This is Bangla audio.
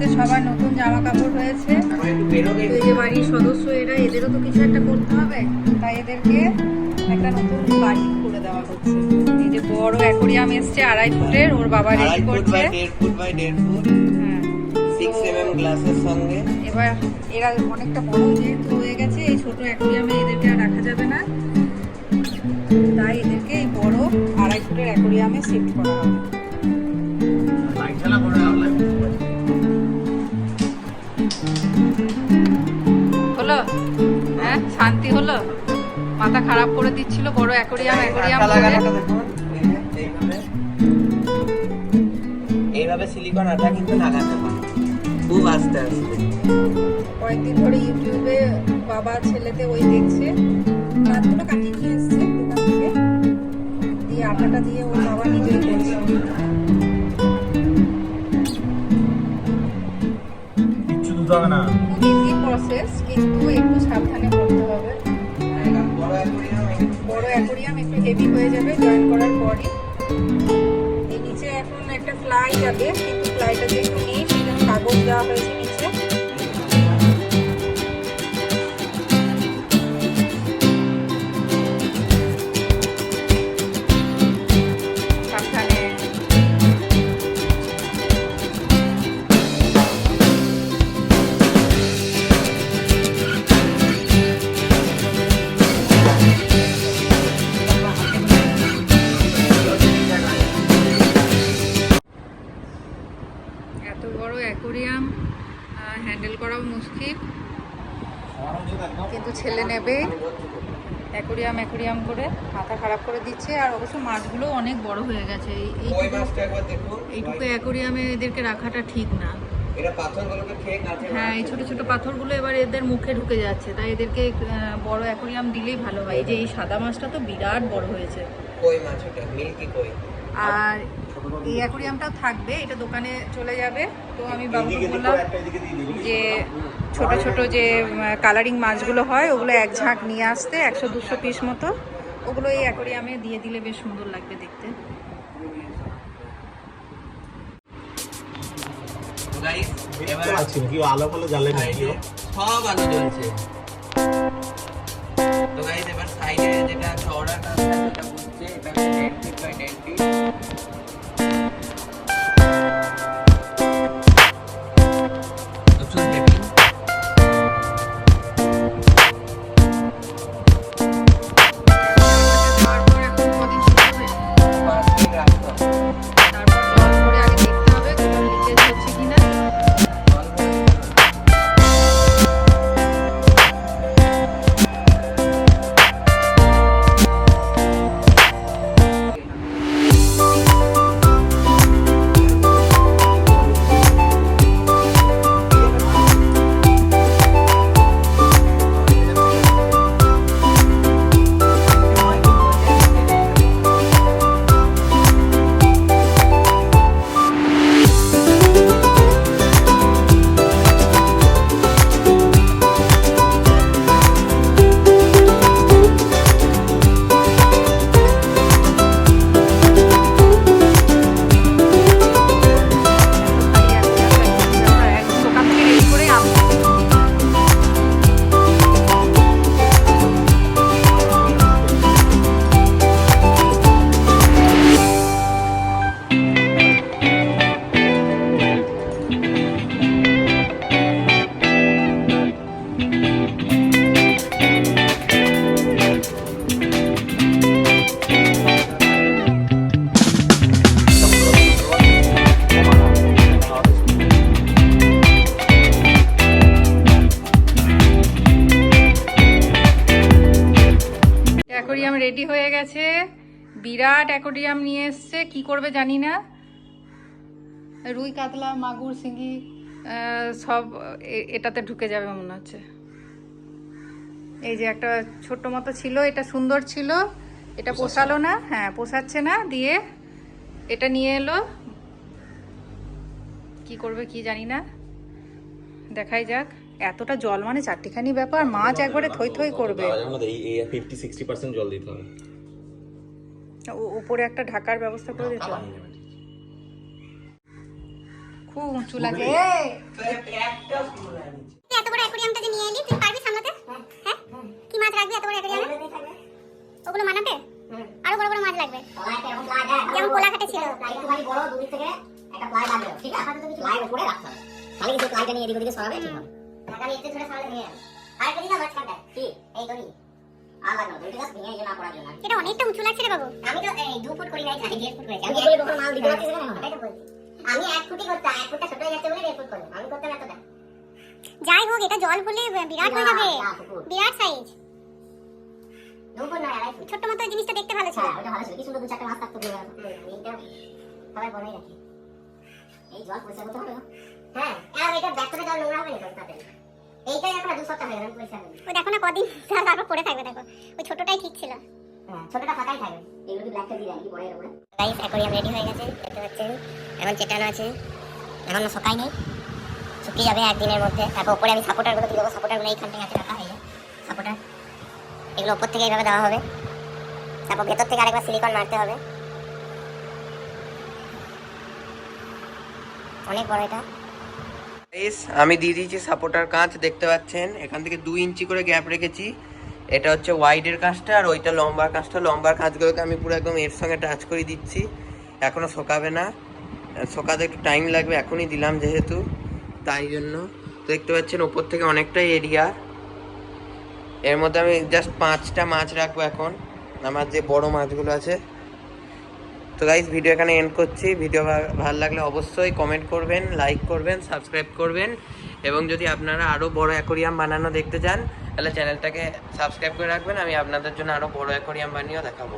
আজকে সবার নতুন জামা কাপড় হয়েছে। এই যে বাড়ির সদস্য এরা, এদেরও তো কিছু একটা করতে হবে, তাই এদেরকে একটা নতুন বাড়ি করে দেওয়া হচ্ছে। এই যে বড় অ্যাকোরিয়াম এসছে 2.5 ফুটের, ওর বাবা রেডি করছে। 1.5 ফুট বাই 1.5 ফুট, 6 mm গ্লাসের সঙ্গে। এবার এরা অনেকটা বড় যেহেতু হয়ে গেছে, এই ছোট অ্যাকোরিয়ামে এদেরকে আর রাখা যাবে না, তাই এদেরকে এই বড় 2.5 ফুটের অ্যাকোরিয়ামে শিফট করা হবে। হলো? হ্যাঁ, শান্তি হলো? মাথা খারাপ করে দিচ্ছিল বড় অ্যাকোরিয়াম এইভাবে সিলিকন আঠা কিন্তু লাগাতে হয় খুব আস্তে আস্তে। কয়েকদিন ধরে ইউটিউবে বাবা ছেলেতে ওই দেখছে, কাঠগুলো কাটিয়ে নিয়ে এসছে দোকান থেকে, দিয়ে আটাটা দিয়ে ওর বাবা নিজেই করছে। ইজি প্রসেস, কিন্তু একটু সাবধানে করতে হবে। বড় অ্যাকোরিয়াম একটু হেভি হয়ে যাবে জয়েন করার পরই। এই নিচে এখন একটা ফ্লাই যাবে, কিন্তু ফ্লাইটা যেহেতু নেই সেখানে কাগজ দেওয়া হয়েছে নিচে। সাবধানে। এত বড় অ্যাকোরিয়াম হ্যান্ডেল করাও মুশকিল, কিন্তু ছেলে নেবে অ্যাকোরিয়াম করে মাথা খারাপ করে দিচ্ছে। আর অবশ্য মাছগুলো অনেক বড় হয়ে গেছে, এইটুকু অ্যাকোরিয়ামে এদেরকে রাখাটা ঠিক না। হ্যাঁ, এই ছোট ছোট পাথরগুলো এবার এদের মুখে ঢুকে যাচ্ছে, তাই এদেরকে বড় অ্যাকোরিয়াম দিলেই ভালো হয়। এই যে এই সাদা মাছটা তো বিরাট বড় হয়েছে। আর এই অ্যাকোরিয়ামটাও থাকবে, এটা দোকানে চলে যাবে। তো আমি বাবুকে বললাম যে ছোট ছোট যে কালারিং মাছগুলো হয় ওগুলো এক ঝাঁক নিয়ে আসতে, 100-200 পিস মতো, ওগুলো এই অ্যাকোরিয়ামে দিয়ে দিলে বেশ সুন্দর লাগবে দেখতে। আলো ফালো জ্বালে সব আলো জ্বলছে। তো গাইস এবার সাইডে যেটা চওড়া কাজটা বুঝছে, এটা 10 ফিট বাই 10 ফিট। রেডি হয়ে গেছে, বিরাট অ্যাকোরিয়াম নিয়ে এসছে। কি করবে জানি না, রুই কাতলা মাগুর শিঙি সব এটাতে ঢুকে যাবে মনে হচ্ছে। এই যে একটা ছোট্ট মতো ছিল, এটা সুন্দর ছিল, এটা পোষালো না, হ্যাঁ পোষাচ্ছে না, দিয়ে এটা নিয়ে এলো। কি করবে কি জানি না, দেখাই যাক। এতটা জল মানে চারটিখানি ব্যাপার, মাছ একবারে থই থই করবে। 50-60% জল দিতে হবে। উপরে একটা ঢাকার ব্যবস্থা করে দিতে হবে। খুব উঁচু লাগে একটা ফুল আনিস তুই এত বড় অ্যাকোয়ারিয়ামটা যে নিয়ে এলি তুই পারবি সামলাতে? হ্যাঁ কি মাছ রাখবি এত বড় অ্যাকোয়ারিয়ামে? ওগুলো মানাবে? আরো বড় বড় মাছ লাগবে যেমন কোলাঘাটে ছিল। একটুখানি বড় দুদিক থেকে একটা প্লাই লাগবে, ঠিক আছে? প্লাই উপরে রাখতে হবে, খালি কিছু প্লাইটা নিয়ে এদিক ওদিকে সরাবে, ঠিক হবে? আমি একটু ধরে সরালে ভেঙে যাবে। আর একটা দিকে মাঝখানটা কি এই দড়ি আর লাগবে না, দড়িটা জাস্ট ভেঙে এই যে না পড়ার জন্য। এটা অনেকটা উঁচু লাগছে রে বাবু। আমি তো এই 2 ফুট করি নাই, 1.5 ফুট করেছি। আমি বলি কখনো মাল দিতে পারছিস না, এটাই তো বলছি। আমি 1 ফুটই করতাম, 1 ফুটটা ছোট হয়ে যাচ্ছে বলে 1.5 ফুট করলাম। আমি করতাম এতটা। যাই হোক এটা জল ভরলে বিরাট হয়ে যাবে, বিরাট সাইজ। 2 ফুট না 2.5 ফুট। ছোট্ট মতো ওই জিনিসটা দেখতে ভালো ছিল। হ্যাঁ ওটা ভালো ছিল, কি সুন্দর 2-4টা মাছ থাকতো ঘুরে বেড়াতো। এইটা সবাই বলেই রাখে এই জল পরিষ্কার করতে হবে না। হ্যাঁ আর এটা ব্যাকটা জল নোংরা হবে না তো তাতে। এইটাই এখন 2 সপ্তাহ হয়ে গেল পরিষ্কার হবে। ওই দেখো না কদিন তারপর পড়ে থাকবে, দেখো ওই ছোটটাই ঠিক ছিল। হ্যাঁ ছোটটা ফাঁকাই থাকবে, এগুলো কি ব্ল্যাকটা দিয়ে দেন কি পরে এর উপরে। গাইস অ্যাকোয়ারিয়াম রেডি হয়ে গেছে, দেখতে পাচ্ছেন। এখন চেটানো আছে, এখনো শুকাই নেই, শুকিয়ে যাবে একদিনের মধ্যে। তারপর উপরে আমি সাপোর্টারগুলো দিয়ে দেবো। সাপোর্টারগুলো এইখানটায় আছে রাখা, এই যে সাপোর্টার, এগুলো উপর থেকে এইভাবে দেওয়া হবে। তারপর ভেতর থেকে আরেকবার সিলিকন মারতে হবে। অনেক বড় এটা। আমি দিয়ে দিয়েছি সাপোর্টার কাঁচ, দেখতে পাচ্ছেন এখান থেকে 2 ইঞ্চি করে গ্যাপ রেখেছি। এটা হচ্ছে ওয়াইডের কাঁচটা আর ওইটা লম্বার কাঁচটা। লম্বার কাঁচগুলোকে আমি পুরো একদম এর সঙ্গে টাচ করে দিচ্ছি, এখনও শোকাবে না, শোকাতে একটু টাইম লাগবে, এখনই দিলাম যেহেতু, তাই জন্য। তো দেখতে পাচ্ছেন ওপর থেকে অনেকটাই এরিয়া, এর মধ্যে আমি জাস্ট 5টা মাছ রাখবো এখন, আমার যে বড় মাছগুলো আছে। তো গাইস ভিডিও এখানে এন্ড করছি। ভিডিও ভালো লাগলে অবশ্যই কমেন্ট করবেন, লাইক করবেন, সাবস্ক্রাইব করবেন, এবং যদি আপনারা আরও বড় অ্যাকোরিয়াম বানানো দেখতে চান তাহলে চ্যানেলটাকে সাবস্ক্রাইব করে রাখবেন। আমি আপনাদের জন্য আরও বড় অ্যাকোরিয়াম বানিয়েও দেখাবো।